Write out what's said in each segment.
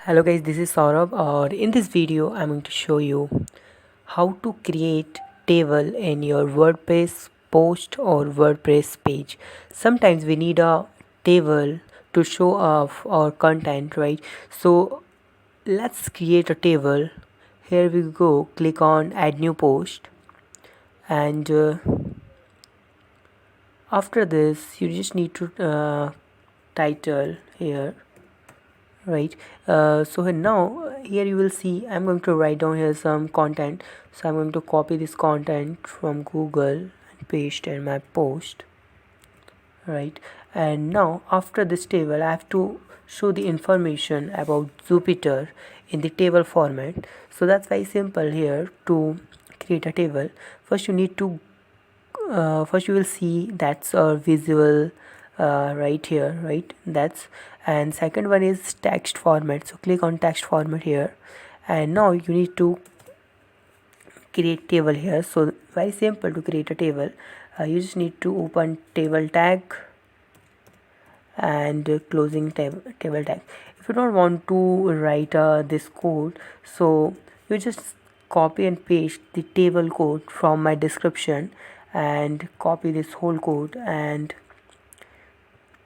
Hello guys, this is Saurabh, or in this video I'm going to show you how to create table in your WordPress post or WordPress page. Sometimes we need a table to show off our content, right? So let's create a table. Here we go, click on add new post, and after this you just need to title here, right? So now here you will see I'm going to write down here some content. So I'm going to copy this content from Google and paste in my post, right? And now after this table I have to show the information about Jupyter in the table format. So that's very simple. Here to create a table, first you need to first you will see that's a visual right here, right? That's, and second one is text format. So click on text format here, and now you need to create table here. So very simple to create a table. You just need to open table tag and closing table tag. If you don't want to write this code, so you just copy and paste the table code from my description and copy this whole code and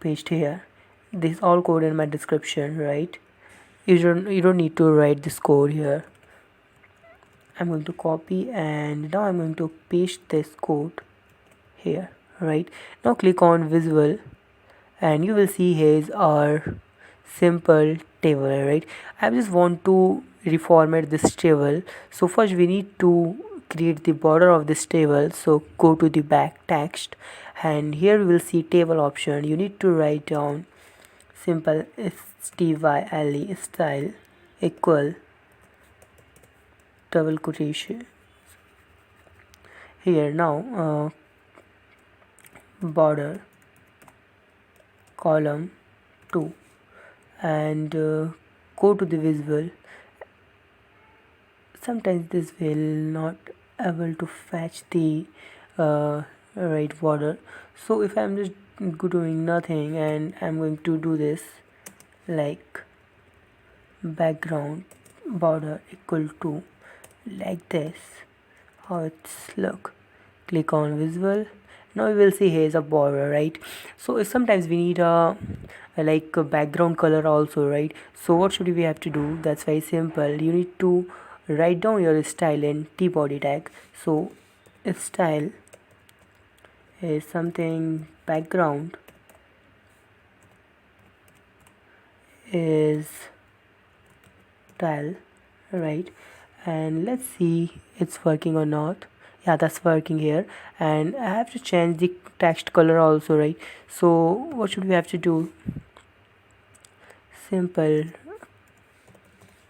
paste here. This all code in my description, right? You don't need to write this code here. I'm going to copy and now I'm going to paste this code here, right? Now click on visual and you will see here's our simple table, right? I just want to reformat this table. So first we need to create the border of this table. So go to the back text and here we will see table option. You need to write down simple style style equal double quotation here. Now border column 2 and go to the visual. Sometimes this will not able to fetch the right border. So if I'm just doing nothing and I'm going to do this like background border equal to like this, how it's look. Click on visual. Now you will see here's a border, right? So sometimes we need a like a background color also, right? So what should we have to do? That's very simple. You need to write down your style in tbody tag. So if style is something background is style, right? And let's see it's working or not. Yeah, that's working here. And I have to change the text color also, right? So what should we have to do? Simple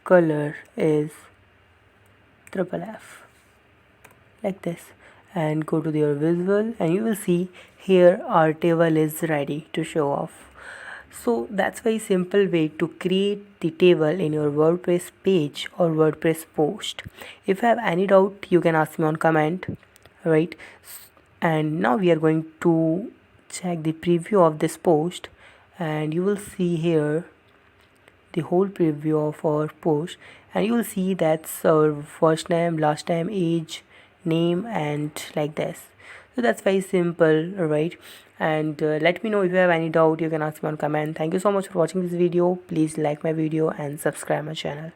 color is F like this, and go to your visual and you will see here our table is ready to show off. So that's very simple way to create the table in your WordPress page or WordPress post. If you have any doubt, you can ask me on comment, right? And now we are going to check the preview of this post and you will see here the whole preview of our post, and you will see that's our first name, last name, age, name, and like this. So that's very simple, right? And let me know if you have any doubt. You can ask me on comment. Thank you so much for watching this video. Please like my video and subscribe my channel.